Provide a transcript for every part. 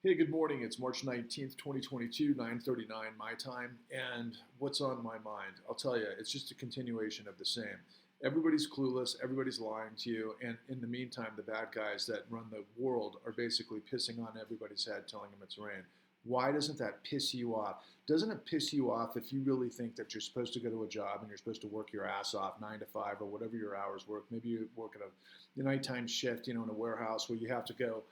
Hey, good morning. It's March 19th, 2022, 9:39 my time. And what's on my mind? I'll tell you, it's just a continuation of the same. Everybody's clueless, everybody's lying to you, and in the meantime, the bad guys that run the world are basically pissing on everybody's head, telling them it's rain. Why doesn't that piss you off? Doesn't it piss you off if you really think that you're supposed to go to a job and you're supposed to work your ass off 9 to 5 or whatever your hours work? Maybe you work at a nighttime shift, in a warehouse where you have to go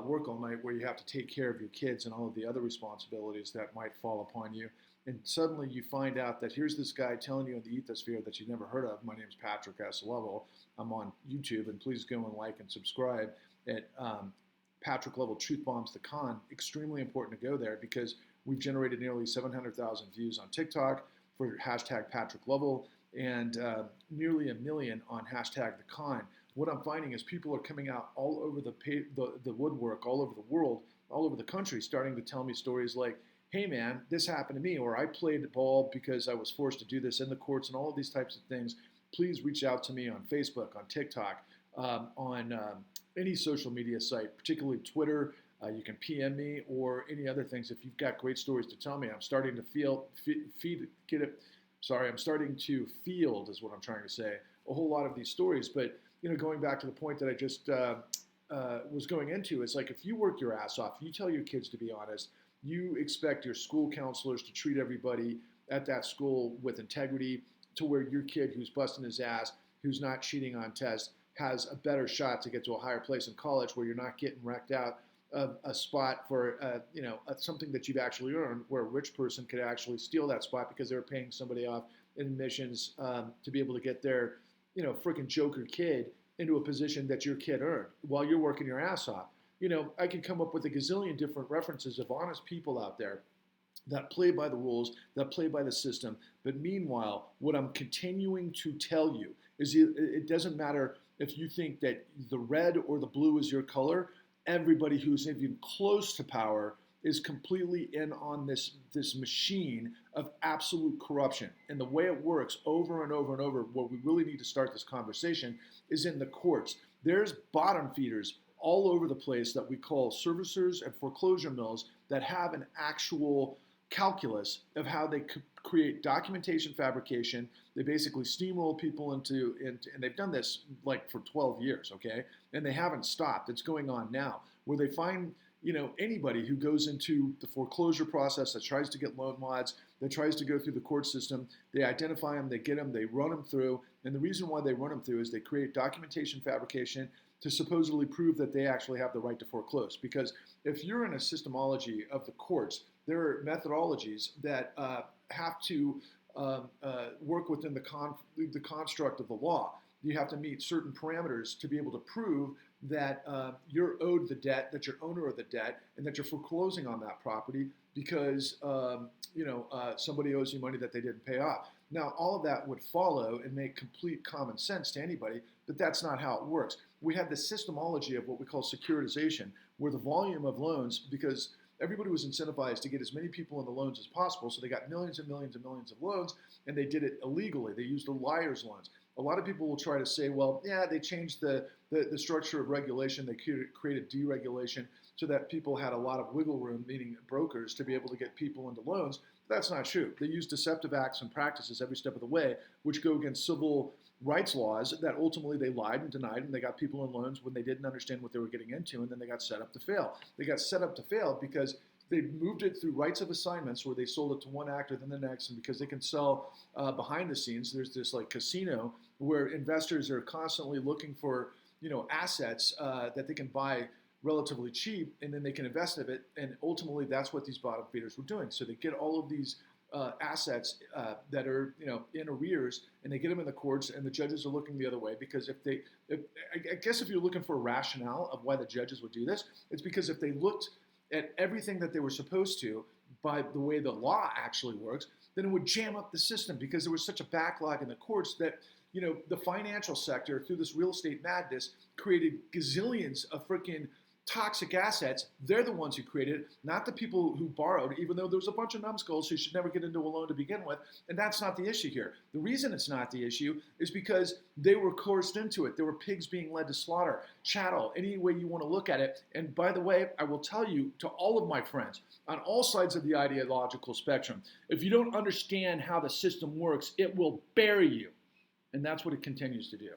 work all night, where you have to take care of your kids and all of the other responsibilities that might fall upon you. And suddenly you find out that here's this guy telling you in the ethosphere that you've never heard of. My name is Patrick S. Lovell. I'm on YouTube, and please go and like and subscribe at Patrick Lovell Truth Bombs the Con. Extremely important to go there because we've generated nearly 700,000 views on TikTok for hashtag Patrick Lovell and nearly 1 million on hashtag the Con. What I'm finding is people are coming out all over the woodwork, all over the world, all over the country, starting to tell me stories like, hey man, this happened to me, or I played ball because I was forced to do this in the courts, and all of these types of things. Please reach out to me on Facebook, on TikTok, on any social media site, particularly Twitter. You can PM me or any other things if you've got great stories to tell me. I'm starting to I'm starting to field, is what I'm trying to say, a whole lot of these stories. But going back to the point that I just was going into, it's like if you work your ass off, you tell your kids to be honest, you expect your school counselors to treat everybody at that school with integrity to where your kid who's busting his ass, who's not cheating on tests, has a better shot to get to a higher place in college where you're not getting wrecked out of a spot for something that you've actually earned, where a rich person could actually steal that spot because they're paying somebody off in admissions to be able to get their freaking joker kid into a position that your kid earned while you're working your ass off. I could come up with a gazillion different references of honest people out there that play by the rules, that play by the system. But meanwhile, what I'm continuing to tell you is it doesn't matter if you think that the red or the blue is your color. Everybody who's even close to power is completely in on this machine of absolute corruption. And the way it works over and over and over, where we really need to start this conversation is in the courts. There's bottom feeders all over the place that we call servicers and foreclosure mills that have an actual calculus of how they create documentation fabrication. They basically steamroll people into and they've done this like for 12 years, okay? And they haven't stopped. It's going on now, where they find anybody who goes into the foreclosure process that tries to get loan mods, that tries to go through the court system, they identify them, they get them, they run them through. And the reason why they run them through is they create documentation fabrication to supposedly prove that they actually have the right to foreclose. Because if you're in a systemology of the courts, there are methodologies that have to work within the construct of the law. You have to meet certain parameters to be able to prove that you're owed the debt, that you're owner of the debt, and that you're foreclosing on that property because somebody owes you money that they didn't pay off. Now, all of that would follow and make complete common sense to anybody, but that's not how it works. We have the systemology of what we call securitization, where the volume of loans, because everybody was incentivized to get as many people in the loans as possible, so they got millions and millions and millions of loans, and they did it illegally. They used the liar's loans. A lot of people will try to say, well, yeah, they changed the structure of regulation. They created deregulation so that people had a lot of wiggle room, meaning brokers, to be able to get people into loans. That's not true. They use deceptive acts and practices every step of the way, which go against civil rights laws that ultimately they lied and denied, and they got people in loans when they didn't understand what they were getting into, and then they got set up to fail. They got set up to fail because they moved it through rights of assignments where they sold it to one actor, then the next, and because they can sell behind the scenes, there's this like casino where investors are constantly looking for assets that they can buy relatively cheap, and then they can invest in it, and ultimately that's what these bottom feeders were doing. So they get all of these assets that are in arrears, and they get them in the courts, and the judges are looking the other way because I guess if you're looking for a rationale of why the judges would do this, it's because if they looked at everything that they were supposed to by the way the law actually works, then it would jam up the system because there was such a backlog in the courts that the financial sector through this real estate madness created gazillions of freaking toxic assets, they're the ones who created it, not the people who borrowed, even though there's a bunch of numbskulls who should never get into a loan to begin with. And that's not the issue here. The reason it's not the issue is because they were coerced into it. There were pigs being led to slaughter, chattel, any way you want to look at it. And by the way, I will tell you to all of my friends on all sides of the ideological spectrum, if you don't understand how the system works, it will bury you. And that's what it continues to do.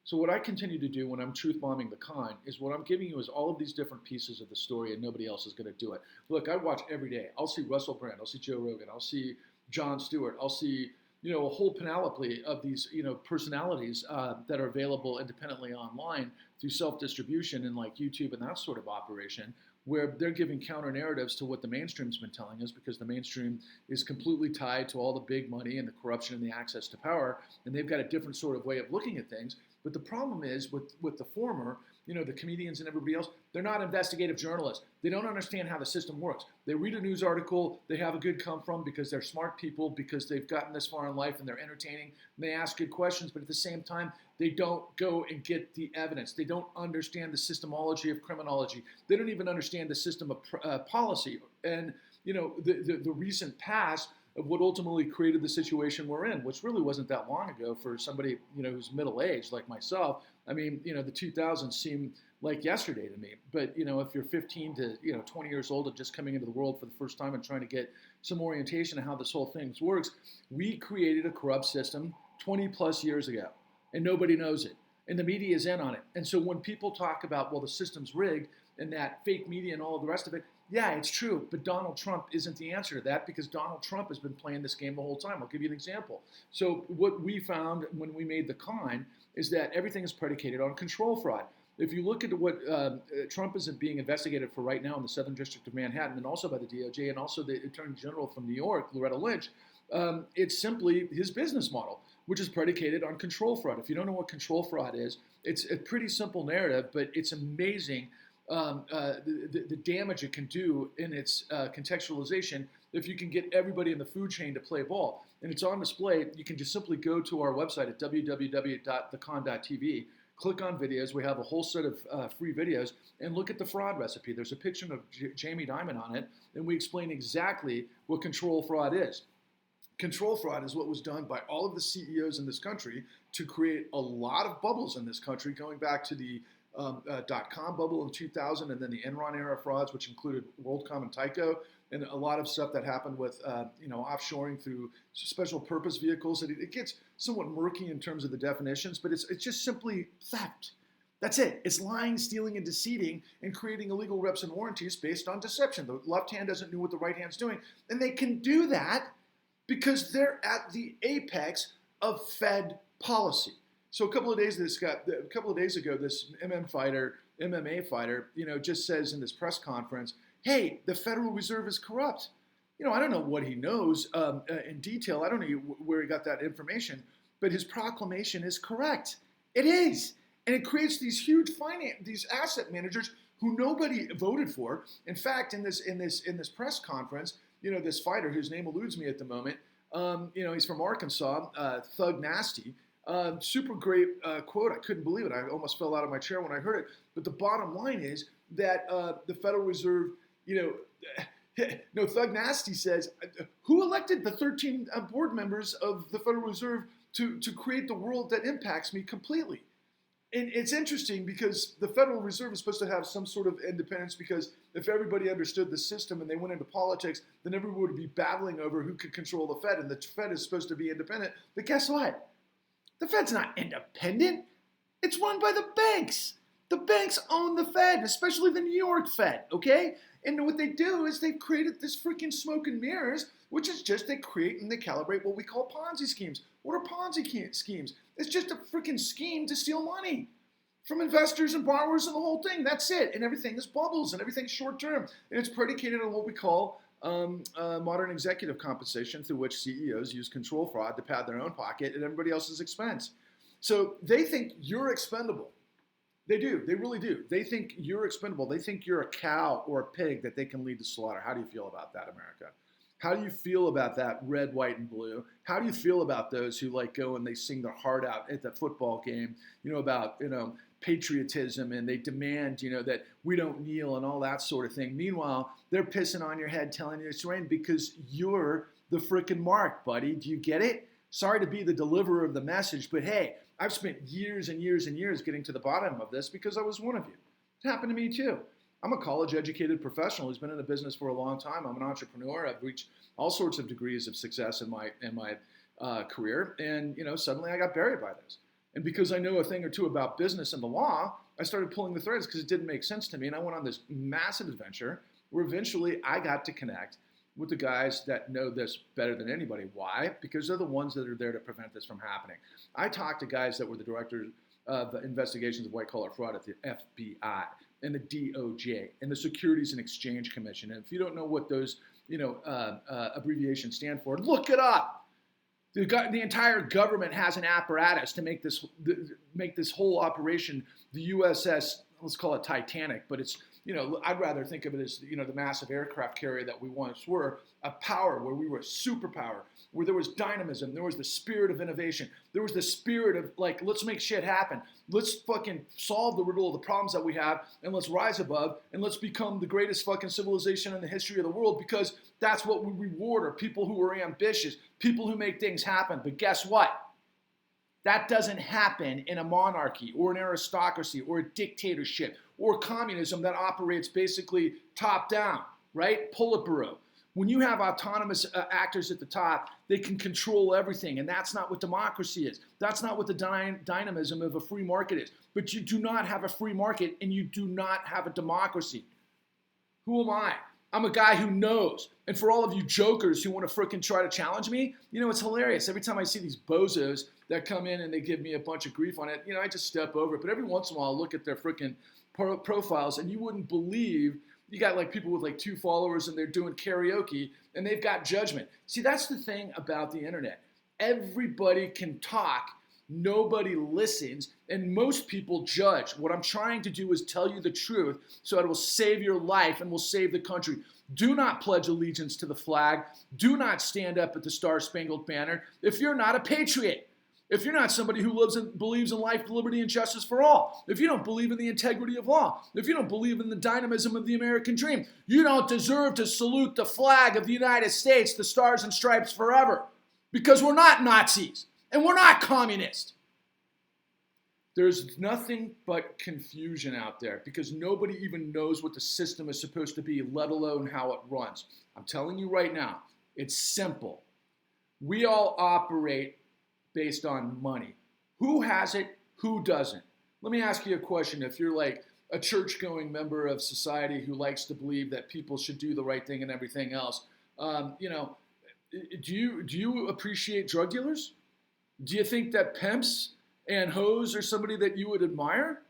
So what I continue to do when I'm truth bombing the con is what I'm giving you is all of these different pieces of the story, and nobody else is going to do it. Look, I watch every day. I'll see Russell Brand. I'll see Joe Rogan. I'll see Jon Stewart. I'll see, a whole panoply of these, personalities that are available independently online through self-distribution and like YouTube and that sort of operation, where they're giving counter narratives to what the mainstream's been telling us, because the mainstream is completely tied to all the big money and the corruption and the access to power, and they've got a different sort of way of looking at things. But the problem is with the former, the comedians and everybody else, they're not investigative journalists. They don't understand how the system works. They read a news article, they have a good come from because they're smart people, because they've gotten this far in life and they're entertaining, and they ask good questions, but at the same time, they don't go and get the evidence. They don't understand the systemology of criminology. They don't even understand the system of policy and, the recent past of what ultimately created the situation we're in, which really wasn't that long ago for somebody, who's middle-aged like myself. I mean, the 2000s seem like yesterday to me. But, if you're 15 to, 20 years old and just coming into the world for the first time and trying to get some orientation of how this whole thing works, we created a corrupt system 20 plus years ago, and nobody knows it. And the media is in on it. And so when people talk about, well, the system's rigged and that fake media and all of the rest of it, yeah, it's true, but Donald Trump isn't the answer to that, because Donald Trump has been playing this game the whole time. I'll give you an example. So what we found when we made the con is that everything is predicated on control fraud. If you look at what Trump is being investigated for right now in the Southern District of Manhattan, and also by the DOJ, and also the Attorney General from New York, Loretta Lynch, it's simply his business model, which is predicated on control fraud. If you don't know what control fraud is, it's a pretty simple narrative, but it's amazing the damage it can do in its contextualization if you can get everybody in the food chain to play ball. And it's on display. You can just simply go to our website at www.thecon.tv, click on videos. We have a whole set of free videos, and look at the fraud recipe. There's a picture of Jamie Dimon on it, and we explain exactly what control fraud is. Control fraud is what was done by all of the CEOs in this country to create a lot of bubbles in this country, going back to the .com bubble in 2000, and then the Enron era frauds, which included WorldCom and Tyco, and a lot of stuff that happened with offshoring through special purpose vehicles. And it gets somewhat murky in terms of the definitions, but it's just simply theft. That's it. It's lying, stealing, and deceiving, and creating illegal reps and warranties based on deception. The left hand doesn't know what the right hand's doing, and they can do that because they're at the apex of Fed policy. So a couple of days ago, this MMA fighter, just says in this press conference, "Hey, the Federal Reserve is corrupt." I don't know what he knows in detail. I don't know where he got that information, but his proclamation is correct. It is, and it creates these huge these asset managers who nobody voted for. In fact, in this press conference, this fighter whose name eludes me at the moment, he's from Arkansas, Thug Nasty. Super great quote. I couldn't believe it. I almost fell out of my chair when I heard it. But the bottom line is that the Federal Reserve, Thug Nasty says, who elected the 13 board members of the Federal Reserve to create the world that impacts me completely? And it's interesting because the Federal Reserve is supposed to have some sort of independence, because if everybody understood the system and they went into politics, then everyone would be battling over who could control the Fed. And the Fed is supposed to be independent. But guess what? The Fed's not independent. It's run by the banks. The banks own the Fed, especially the New York Fed, okay? And what they do is they've created this freaking smoke and mirrors, which is just they create and they calibrate what we call Ponzi schemes. What are Ponzi schemes? It's just a freaking scheme to steal money from investors and borrowers and the whole thing. That's it. And everything is bubbles and everything's short term. And it's predicated on what we call modern executive compensation, through which CEOs use control fraud to pad their own pocket at everybody else's expense. So they think you're expendable. They do. They really do. They think you're expendable. They think you're a cow or a pig that they can lead to slaughter. How do you feel about that, America? How do you feel about that red, white, and blue? How do you feel about those who go and they sing their heart out at the football game, about, patriotism, and they demand, that we don't kneel and all that sort of thing. Meanwhile, they're pissing on your head telling you it's rain because you're the freaking mark, buddy. Do you get it? Sorry to be the deliverer of the message, but hey, I've spent years and years and years getting to the bottom of this because I was one of you. It happened to me too. I'm a college-educated professional who's been in the business for a long time. I'm an entrepreneur. I've reached all sorts of degrees of success in my career, and suddenly I got buried by this. And because I know a thing or two about business and the law, I started pulling the threads because it didn't make sense to me, and I went on this massive adventure where eventually I got to connect with the guys that know this better than anybody. Why? Because they're the ones that are there to prevent this from happening. I talked to guys that were the directors of the investigations of white-collar fraud at the FBI and the DOJ and the Securities and Exchange Commission. And if you don't know what those abbreviations stand for, look it up. The entire government has an apparatus to make this whole operation the USS, let's call it Titanic, but it's, I'd rather think of it as, the massive aircraft carrier that we once were, a power where we were a superpower, where there was dynamism, there was the spirit of innovation, there was the spirit of let's make shit happen. Let's fucking solve the riddle of the problems that we have, and let's rise above, and let's become the greatest fucking civilization in the history of the world, because that's what we reward, are people who are ambitious, people who make things happen. But guess what? That doesn't happen in a monarchy or an aristocracy or a dictatorship or communism that operates basically top down, right? Politburo. When you have autonomous actors at the top, they can control everything, and that's not what democracy is. That's not what the dynamism of a free market is. But you do not have a free market, and you do not have a democracy. Who am I? I'm a guy who knows. And for all of you jokers who want to frickin' try to challenge me, it's hilarious. Every time I see these bozos that come in and they give me a bunch of grief on it, I just step over it. But every once in a while, I'll look at their frickin' profiles, and you wouldn't believe, you got people with 2 followers and they're doing karaoke and they've got judgment. See, that's the thing about the internet. Everybody can talk, nobody listens, and most people judge. What I'm trying to do is tell you the truth so it will save your life and will save the country. Do not pledge allegiance to the flag. Do not stand up at the Star-Spangled Banner if you're not a patriot. If you're not somebody who believes in life, liberty, and justice for all, if you don't believe in the integrity of law, if you don't believe in the dynamism of the American dream, you don't deserve to salute the flag of the United States, the stars and stripes forever, because we're not Nazis and we're not communists. There's nothing but confusion out there because nobody even knows what the system is supposed to be, let alone how it runs. I'm telling you right now, it's simple. We all operate based on money. Who has it? Who doesn't? Let me ask you a question. If you're a church-going member of society who likes to believe that people should do the right thing and everything else, do you appreciate drug dealers? Do you think that pimps and hoes are somebody that you would admire?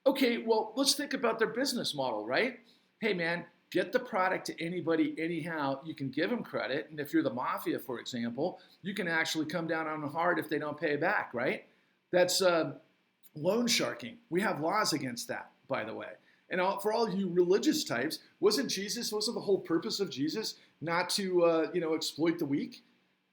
Okay, well, let's think about their business model, right? Hey, man, get the product to anybody anyhow. You can give them credit. And if you're the mafia, for example, you can actually come down on them hard if they don't pay back, right? That's loan sharking. We have laws against that, by the way. And for all you religious types, wasn't the whole purpose of Jesus not to, exploit the weak?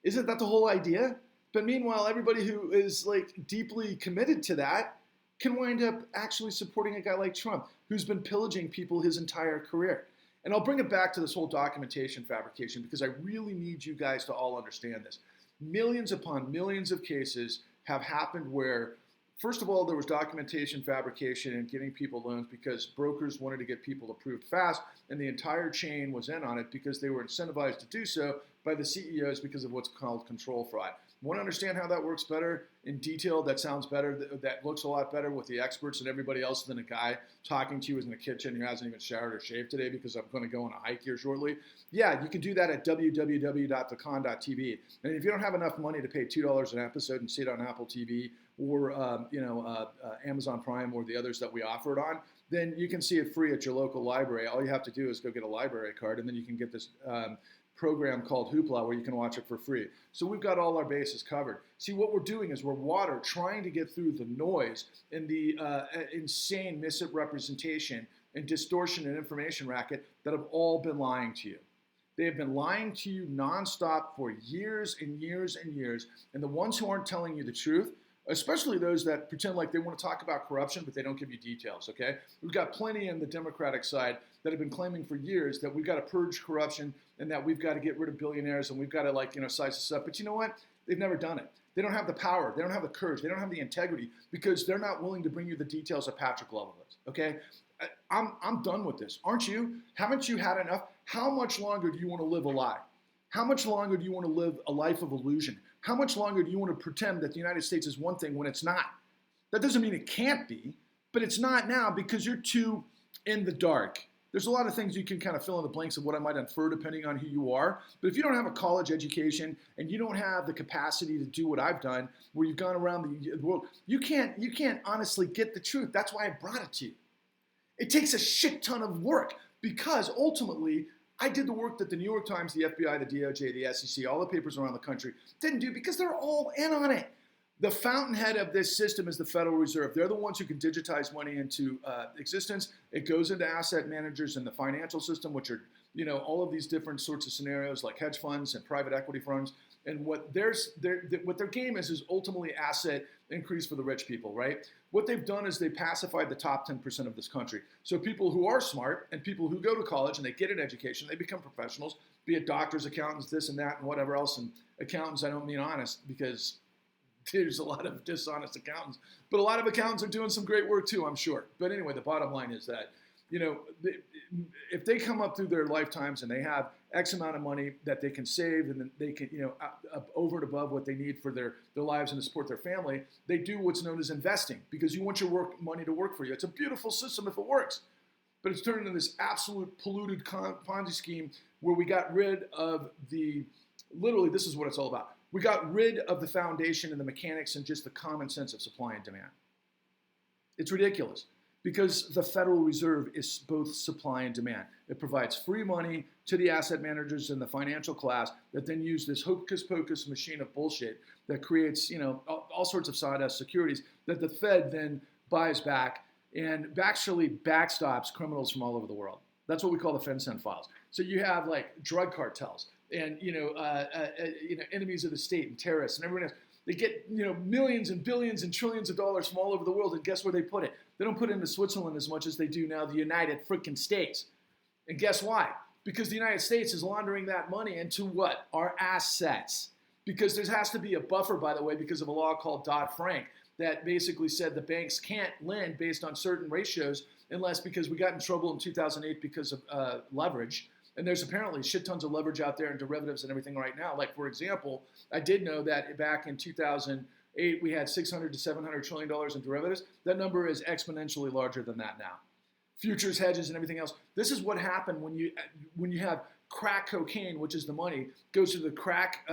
Isn't that the whole idea? But meanwhile, everybody who is deeply committed to that can wind up actually supporting a guy like Trump, who's been pillaging people his entire career. And I'll bring it back to this whole documentation fabrication because I really need you guys to all understand this. Millions upon millions of cases have happened where, first of all, there was documentation fabrication and getting people loans because brokers wanted to get people approved fast, and the entire chain was in on it because they were incentivized to do so by the CEOs because of what's called control fraud. Want to understand how that works better in detail? That sounds better. That looks a lot better with the experts and everybody else than a guy talking to you in the kitchen who hasn't even showered or shaved today because I'm going to go on a hike here shortly. Yeah, you can do that at www.thecon.tv. And if you don't have enough money to pay $2 an episode and see it on Apple TV or Amazon Prime or the others that we offer it on, then you can see it free at your local library. All you have to do is go get a library card, and then you can get this program called Hoopla where you can watch it for free. So we've got all our bases covered. See, what we're doing is we're trying to get through the noise and the insane misrepresentation and distortion and information racket that have all been lying to you. They have been lying to you nonstop for years and years and years. And the ones who aren't telling you the truth especially those that pretend like they want to talk about corruption, but they don't give you details, okay? We've got plenty in the Democratic side that have been claiming for years that we've got to purge corruption and that we've got to get rid of billionaires and we've got to size this up. But you know what? They've never done it. They don't have the power. They don't have the courage. They don't have the integrity because they're not willing to bring you the details of Patrick Lovell is, okay? I'm done with this. Aren't you? Haven't you had enough? How much longer do you want to live a lie? How much longer do you want to live a life of illusion? How much longer do you want to pretend that the United States is one thing when it's not? That doesn't mean it can't be, but it's not now because you're too in the dark. There's a lot of things you can kind of fill in the blanks of what I might infer depending on who you are. But if you don't have a college education and you don't have the capacity to do what I've done, where you've gone around the world, you can't honestly get the truth. That's why I brought it to you. It takes a shit ton of work because ultimately I did the work that the New York Times, the FBI, the DOJ, the SEC, all the papers around the country didn't do because they're all in on it. The fountainhead of this system is the Federal Reserve. They're the ones who can digitize money into existence. It goes into asset managers in the financial system, which are, all of these different sorts of scenarios like hedge funds and private equity firms. And what their game is ultimately asset increase for the rich people, right? What they've done is they pacified the top 10% of this country. So people who are smart and people who go to college and they get an education, they become professionals, be it doctors, accountants, this and that, and whatever else. And accountants, I don't mean honest because there's a lot of dishonest accountants, but a lot of accountants are doing some great work too, I'm sure. But anyway, the bottom line is that, if they come up through their lifetimes and they have X amount of money that they can save and then they can, over and above what they need for their lives and to support their family, they do what's known as investing because you want your money to work for you. It's a beautiful system if it works, but it's turned into this absolute polluted Ponzi scheme where we got rid of literally this is what it's all about. We got rid of the foundation and the mechanics and just the common sense of supply and demand. It's ridiculous because the Federal Reserve is both supply and demand. It provides free money to the asset managers and the financial class that then use this hocus pocus machine of bullshit that creates, all sorts of sawdust securities that the Fed then buys back and actually backstops criminals from all over the world. That's what we call the FinCEN files. So you have like drug cartels and enemies of the state and terrorists and everyone else. They get millions and billions and trillions of dollars from all over the world, and guess where they put it? They don't put it into Switzerland as much as they do now the United freaking States. And guess why? Because the United States is laundering that money into what? Our assets. Because there has to be a buffer, by the way, because of a law called Dodd-Frank that basically said the banks can't lend based on certain ratios unless because we got in trouble in 2008 because of leverage. And there's apparently shit tons of leverage out there in derivatives and everything right now. Like, for example, I did know that back in 2008, we had $600 to $700 trillion in derivatives. That number is exponentially larger than that now. Futures, hedges, and everything else. This is what happened when you have crack cocaine, which is the money, goes to the crack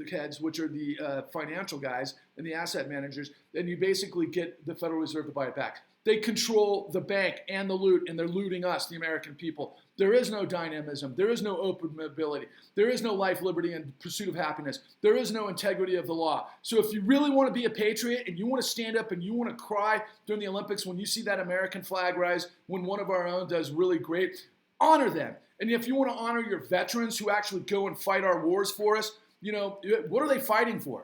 heads, which are the financial guys and the asset managers, and you basically get the Federal Reserve to buy it back. They control the bank and the loot, and they're looting us, the American people. There is no dynamism. There is no open mobility. There is no life, liberty, and pursuit of happiness. There is no integrity of the law. So if you really want to be a patriot and you want to stand up and you want to cry during the Olympics when you see that American flag rise, when one of our own does really great, honor them. And if you want to honor your veterans who actually go and fight our wars for us, what are they fighting for?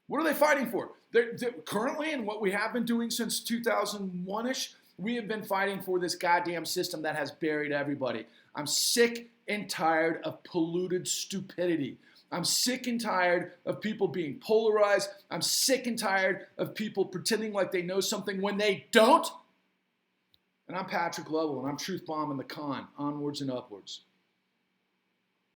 What are they fighting for? They're currently, and what we have been doing since 2001-ish, we have been fighting for this goddamn system that has buried everybody. I'm sick and tired of polluted stupidity. I'm sick and tired of people being polarized. I'm sick and tired of people pretending like they know something when they don't. And I'm Patrick Lovell, and I'm truth bombing the con, onwards and upwards.